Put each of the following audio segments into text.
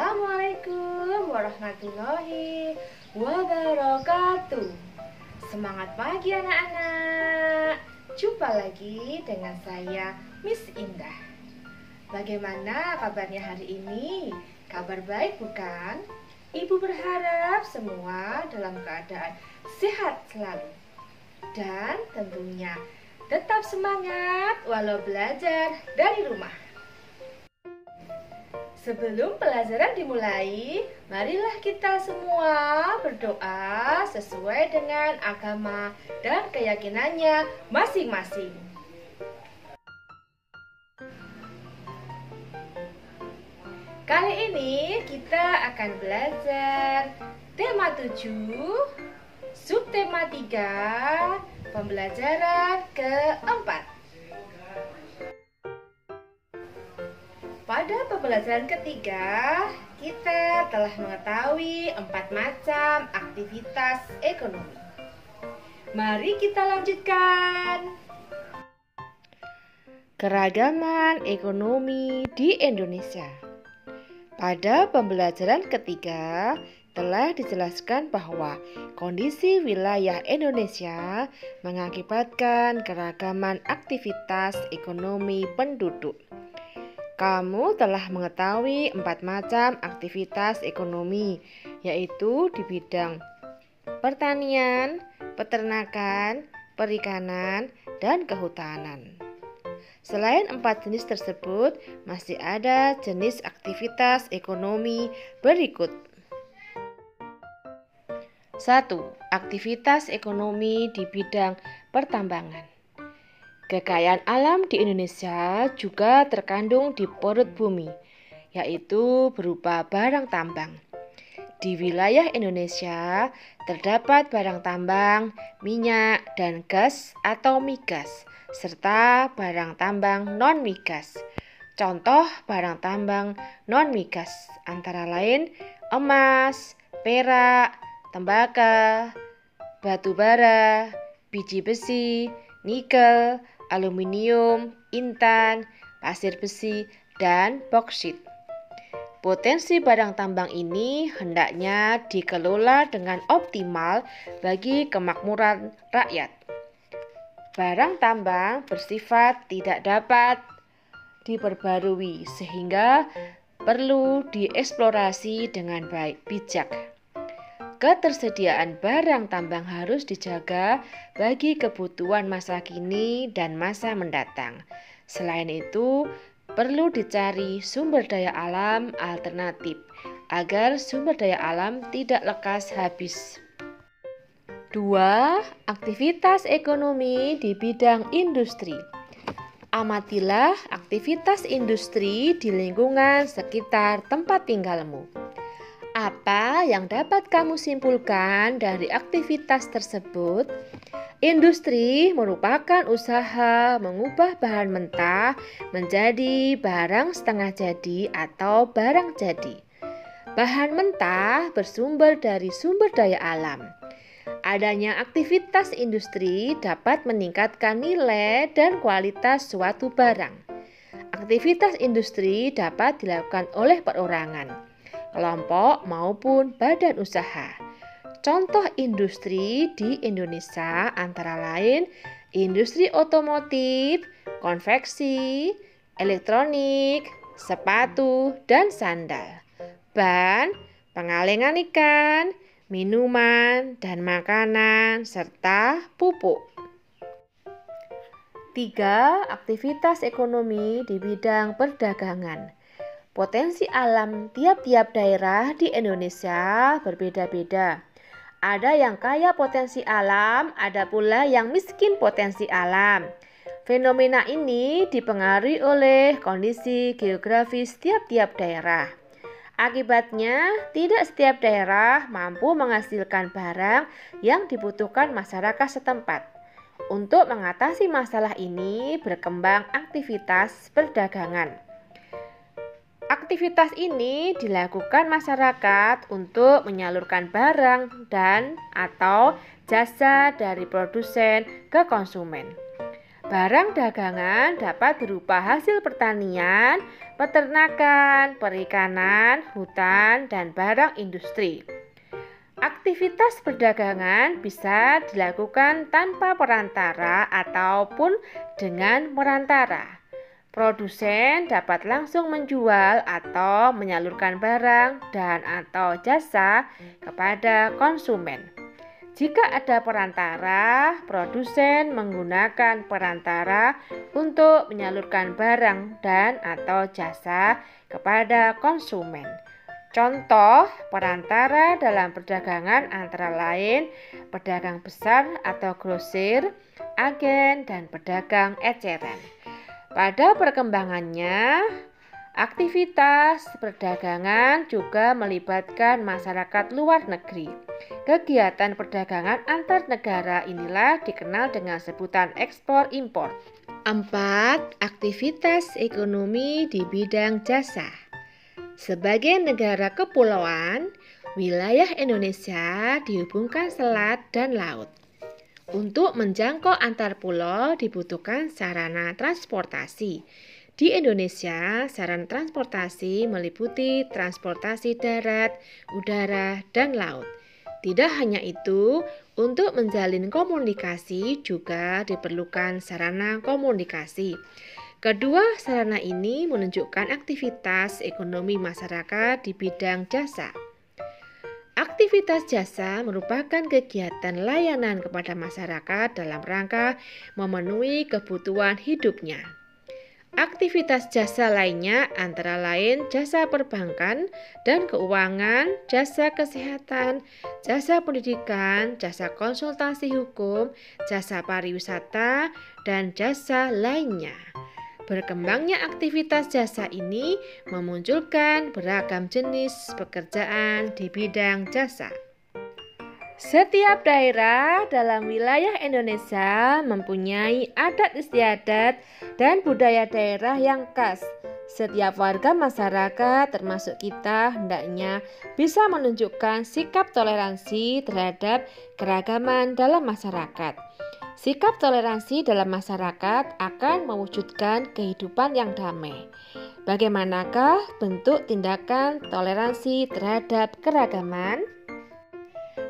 Assalamualaikum warahmatullahi wabarakatuh. Semangat pagi anak-anak. Jumpa lagi dengan saya Miss Indah. Bagaimana kabarnya hari ini? Kabar baik bukan? Ibu berharap semua dalam keadaan sehat selalu. Dan tentunya tetap semangat walau belajar dari rumah. Sebelum pelajaran dimulai, marilah kita semua berdoa sesuai dengan agama dan keyakinannya masing-masing. Kali ini kita akan belajar tema 7, subtema 3, pembelajaran keempat. Pada pembelajaran ketiga, kita telah mengetahui 4 macam aktivitas ekonomi. Mari kita lanjutkan. Keragaman ekonomi di Indonesia. Pada pembelajaran ketiga, telah dijelaskan bahwa kondisi wilayah Indonesia mengakibatkan keragaman aktivitas ekonomi penduduk. Kamu telah mengetahui 4 macam aktivitas ekonomi, yaitu di bidang pertanian, peternakan, perikanan, dan kehutanan. Selain 4 jenis tersebut, masih ada jenis aktivitas ekonomi berikut. 1. Aktivitas ekonomi di bidang pertambangan. Kekayaan alam di Indonesia juga terkandung di perut bumi, yaitu berupa barang tambang. Di wilayah Indonesia terdapat barang tambang, minyak, dan gas atau migas, serta barang tambang non-migas. Contoh barang tambang non-migas antara lain emas, perak, tembaga, batu bara, biji besi, nikel, aluminium, intan, pasir besi, dan boksit. Potensi barang tambang ini hendaknya dikelola dengan optimal bagi kemakmuran rakyat. Barang tambang bersifat tidak dapat diperbarui sehingga perlu dieksplorasi dengan bijak. Ketersediaan barang tambang harus dijaga bagi kebutuhan masa kini dan masa mendatang. Selain itu, perlu dicari sumber daya alam alternatif agar sumber daya alam tidak lekas habis. 2. Aktivitas ekonomi di bidang industri. Amatilah aktivitas industri di lingkungan sekitar tempat tinggalmu. Apa yang dapat kamu simpulkan dari aktivitas tersebut? Industri merupakan usaha mengubah bahan mentah menjadi barang setengah jadi atau barang jadi. Bahan mentah bersumber dari sumber daya alam. Adanya aktivitas industri dapat meningkatkan nilai dan kualitas suatu barang. Aktivitas industri dapat dilakukan oleh perorangan, kelompok maupun badan usaha. Contoh industri di Indonesia antara lain industri otomotif, konveksi, elektronik, sepatu, dan sandal, ban, pengalengan ikan, minuman dan makanan, serta pupuk. 3. Aktivitas ekonomi di bidang perdagangan. Potensi alam tiap-tiap daerah di Indonesia berbeda-beda. Ada yang kaya potensi alam, ada pula yang miskin potensi alam. Fenomena ini dipengaruhi oleh kondisi geografis tiap-tiap daerah. Akibatnya, tidak setiap daerah mampu menghasilkan barang yang dibutuhkan masyarakat setempat. Untuk mengatasi masalah ini, berkembang aktivitas perdagangan. Aktivitas ini dilakukan masyarakat untuk menyalurkan barang dan atau jasa dari produsen ke konsumen. Barang dagangan dapat berupa hasil pertanian, peternakan, perikanan, hutan, dan barang industri. Aktivitas perdagangan bisa dilakukan tanpa perantara ataupun dengan perantara. Produsen dapat langsung menjual atau menyalurkan barang dan atau jasa kepada konsumen. Jika ada perantara, produsen menggunakan perantara untuk menyalurkan barang dan atau jasa kepada konsumen. Contoh perantara dalam perdagangan antara lain pedagang besar atau grosir, agen, dan pedagang eceran. Pada perkembangannya, aktivitas perdagangan juga melibatkan masyarakat luar negeri. Kegiatan perdagangan antar negara inilah dikenal dengan sebutan ekspor-impor. 4. Aktivitas ekonomi di bidang jasa. Sebagai negara kepulauan, wilayah Indonesia dihubungkan selat dan laut. Untuk menjangkau antar pulau dibutuhkan sarana transportasi. Di Indonesia, sarana transportasi meliputi transportasi darat, udara, dan laut. Tidak hanya itu, untuk menjalin komunikasi juga diperlukan sarana komunikasi. Kedua sarana ini menunjukkan aktivitas ekonomi masyarakat di bidang jasa. Aktivitas jasa merupakan kegiatan layanan kepada masyarakat dalam rangka memenuhi kebutuhan hidupnya. Aktivitas jasa lainnya antara lain jasa perbankan dan keuangan, jasa kesehatan, jasa pendidikan, jasa konsultasi hukum, jasa pariwisata, dan jasa lainnya. Berkembangnya aktivitas jasa ini memunculkan beragam jenis pekerjaan di bidang jasa. Setiap daerah dalam wilayah Indonesia mempunyai adat istiadat dan budaya daerah yang khas. Setiap warga masyarakat termasuk kita hendaknya bisa menunjukkan sikap toleransi terhadap keragaman dalam masyarakat. Sikap toleransi dalam masyarakat akan mewujudkan kehidupan yang damai. Bagaimanakah bentuk tindakan toleransi terhadap keragaman?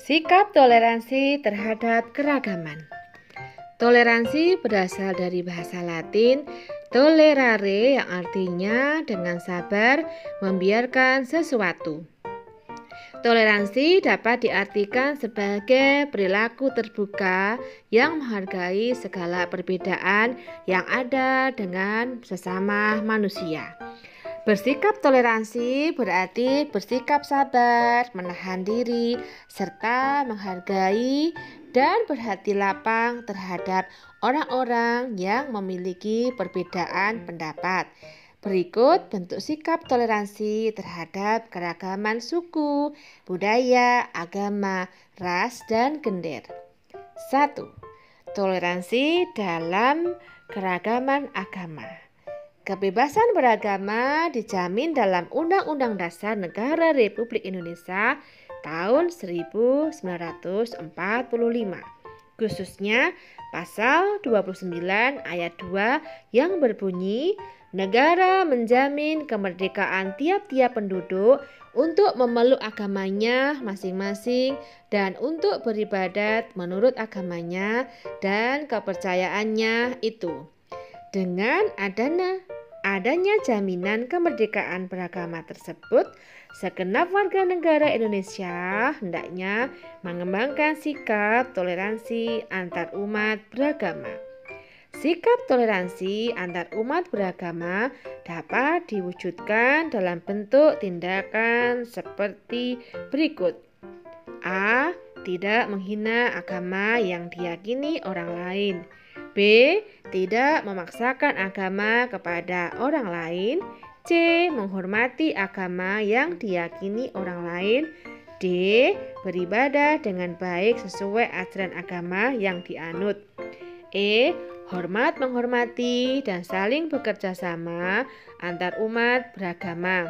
Sikap toleransi terhadap keragaman. Toleransi berasal dari bahasa Latin tolerare yang artinya dengan sabar membiarkan sesuatu. Toleransi dapat diartikan sebagai perilaku terbuka yang menghargai segala perbedaan yang ada dengan sesama manusia. Bersikap toleransi berarti bersikap sabar, menahan diri, serta menghargai dan berhati lapang terhadap orang-orang yang memiliki perbedaan pendapat. Berikut bentuk sikap toleransi terhadap keragaman suku, budaya, agama, ras, dan gender. 1. Toleransi dalam keragaman agama. Kebebasan beragama dijamin dalam Undang-Undang Dasar Negara Republik Indonesia tahun 1945, khususnya pasal 29 ayat 2 yang berbunyi, negara menjamin kemerdekaan tiap-tiap penduduk untuk memeluk agamanya masing-masing dan untuk beribadat menurut agamanya dan kepercayaannya itu. Dengan adanya jaminan kemerdekaan beragama tersebut, segenap warga negara Indonesia hendaknya mengembangkan sikap toleransi antar umat beragama. Sikap toleransi antar umat beragama dapat diwujudkan dalam bentuk tindakan seperti berikut. A. Tidak menghina agama yang diyakini orang lain. B. Tidak memaksakan agama kepada orang lain. C. Menghormati agama yang diyakini orang lain. D. Beribadah dengan baik sesuai ajaran agama yang dianut. E. Hormat menghormati dan saling bekerja sama antar umat beragama.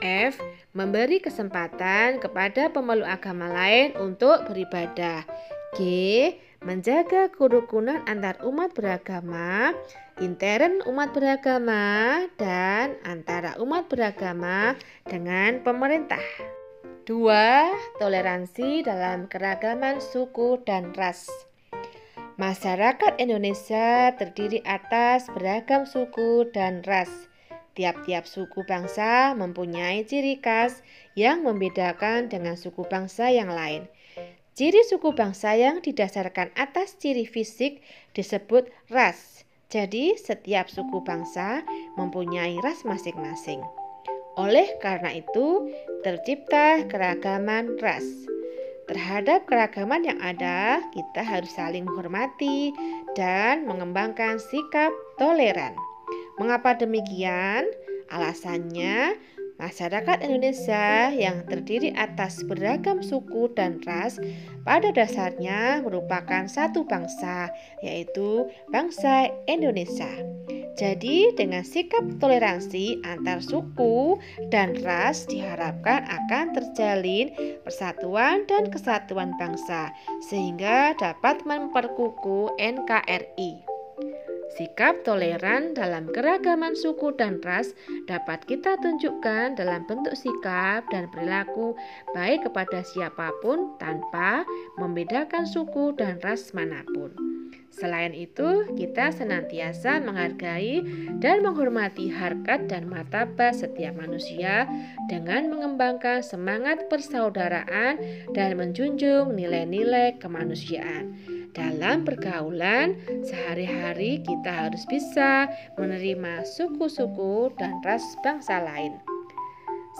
F. Memberi kesempatan kepada pemeluk agama lain untuk beribadah. G. menjaga kerukunan antar umat beragama, intern umat beragama, dan antara umat beragama dengan pemerintah. 2. Toleransi dalam keragaman suku dan ras. Masyarakat Indonesia terdiri atas beragam suku dan ras. Tiap-tiap suku bangsa mempunyai ciri khas yang membedakan dengan suku bangsa yang lain. Ciri suku bangsa yang didasarkan atas ciri fisik disebut ras. Jadi, setiap suku bangsa mempunyai ras masing-masing. Oleh karena itu, tercipta keragaman ras. Terhadap keragaman yang ada, kita harus saling menghormati dan mengembangkan sikap toleran. Mengapa demikian? Alasannya, masyarakat Indonesia yang terdiri atas beragam suku dan ras pada dasarnya merupakan satu bangsa, yaitu bangsa Indonesia. Jadi, dengan sikap toleransi antar suku dan ras diharapkan akan terjalin persatuan dan kesatuan bangsa, sehingga dapat memperkukuh NKRI. Sikap toleran dalam keragaman suku dan ras dapat kita tunjukkan dalam bentuk sikap dan perilaku baik kepada siapapun tanpa membedakan suku dan ras manapun. Selain itu, kita senantiasa menghargai dan menghormati harkat dan martabat setiap manusia dengan mengembangkan semangat persaudaraan dan menjunjung nilai-nilai kemanusiaan. Dalam pergaulan sehari-hari kita harus bisa menerima suku-suku dan ras bangsa lain.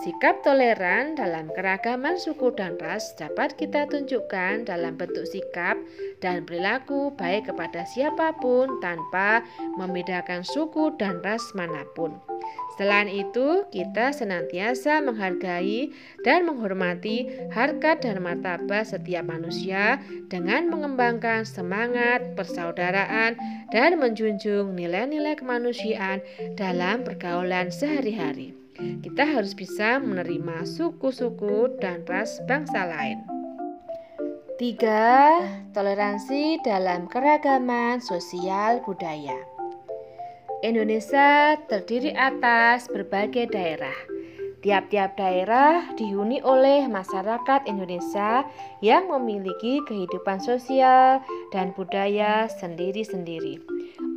Sikap toleran dalam keragaman suku dan ras dapat kita tunjukkan dalam bentuk sikap dan perilaku baik kepada siapapun tanpa membedakan suku dan ras manapun. Selain itu, kita senantiasa menghargai dan menghormati harkat dan martabat setiap manusia dengan mengembangkan semangat persaudaraan dan menjunjung nilai-nilai kemanusiaan dalam pergaulan sehari-hari. Kita harus bisa menerima suku-suku dan ras bangsa lain. 3. Toleransi dalam keragaman sosial budaya. Indonesia terdiri atas berbagai daerah. Tiap-tiap daerah dihuni oleh masyarakat Indonesia yang memiliki kehidupan sosial dan budaya sendiri-sendiri.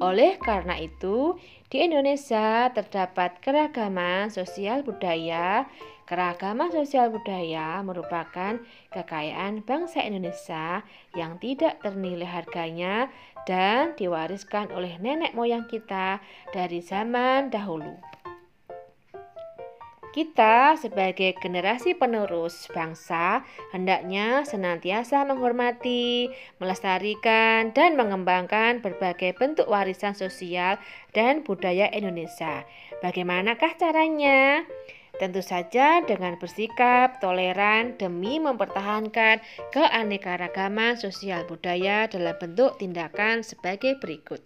Oleh karena itu, di Indonesia terdapat keragaman sosial budaya. Keragaman sosial budaya merupakan kekayaan bangsa Indonesia yang tidak ternilai harganya dan diwariskan oleh nenek moyang kita dari zaman dahulu. Kita sebagai generasi penerus bangsa hendaknya senantiasa menghormati, melestarikan, dan mengembangkan berbagai bentuk warisan sosial dan budaya Indonesia. Bagaimanakah caranya? Tentu saja dengan bersikap toleran demi mempertahankan keanekaragaman sosial budaya dalam bentuk tindakan sebagai berikut.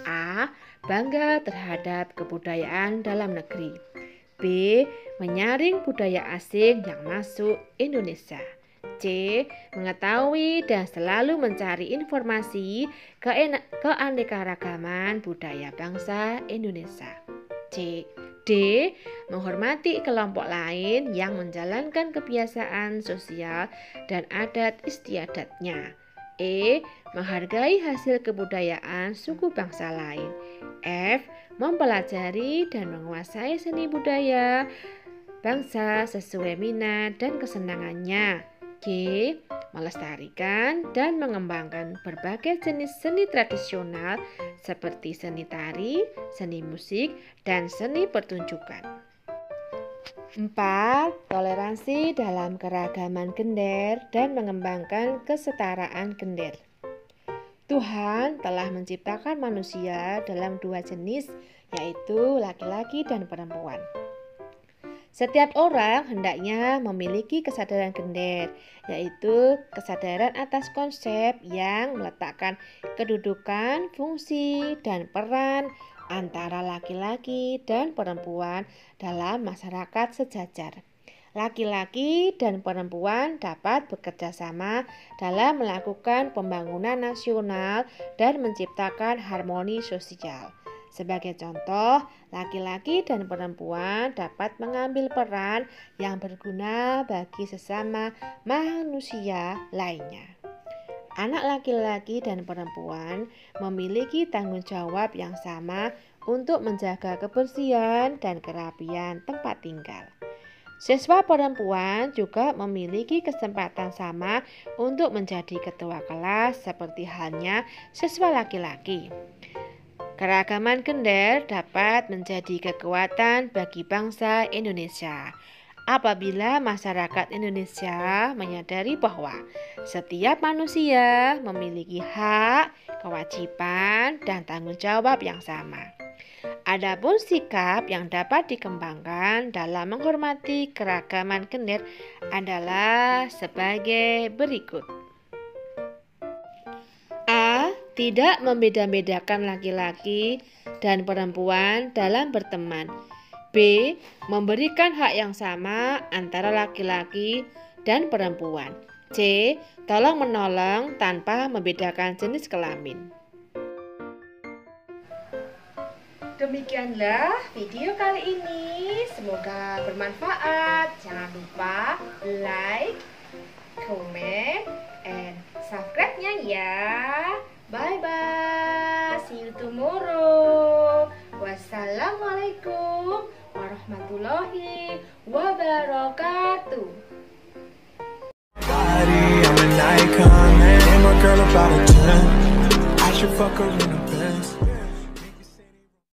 A. Bangga terhadap kebudayaan dalam negeri. B. Menyaring budaya asing yang masuk Indonesia. C. Mengetahui dan selalu mencari informasi keanekaragaman budaya bangsa Indonesia. D. Menghormati kelompok lain yang menjalankan kebiasaan sosial dan adat istiadatnya. E. Menghargai hasil kebudayaan suku bangsa lain. F. Mempelajari dan menguasai seni budaya bangsa sesuai minat dan kesenangannya. G. Melestarikan dan mengembangkan berbagai jenis seni tradisional seperti seni tari, seni musik, dan seni pertunjukan. 4. Toleransi dalam keragaman gender dan mengembangkan kesetaraan gender. Tuhan telah menciptakan manusia dalam dua jenis, yaitu laki-laki dan perempuan. Setiap orang hendaknya memiliki kesadaran gender, yaitu kesadaran atas konsep yang meletakkan kedudukan, fungsi, dan peran antara laki-laki dan perempuan dalam masyarakat sejajar. laki-laki dan perempuan dapat bekerja sama dalam melakukan pembangunan nasional dan menciptakan harmoni sosial. Sebagai contoh, laki-laki dan perempuan dapat mengambil peran yang berguna bagi sesama manusia lainnya. Anak laki-laki dan perempuan memiliki tanggung jawab yang sama untuk menjaga kebersihan dan kerapian tempat tinggal. Siswa perempuan juga memiliki kesempatan sama untuk menjadi ketua kelas seperti halnya siswa laki-laki. Keragaman gender dapat menjadi kekuatan bagi bangsa Indonesia apabila masyarakat Indonesia menyadari bahwa setiap manusia memiliki hak, kewajiban, dan tanggung jawab yang sama. Adapun sikap yang dapat dikembangkan dalam menghormati keragaman gender adalah sebagai berikut. A. Tidak membeda-bedakan laki-laki dan perempuan dalam berteman. B. Memberikan hak yang sama antara laki-laki dan perempuan. C. Tolong-menolong tanpa membedakan jenis kelamin. Demikianlah video kali ini. Semoga bermanfaat. Jangan lupa like, comment, and subscribe-nya ya. Bye-bye. See you tomorrow. Wassalamualaikum warahmatullahi wabarakatuh. I'm an icon, man. I'm a girl about a 10. I should fuck her in the Benz.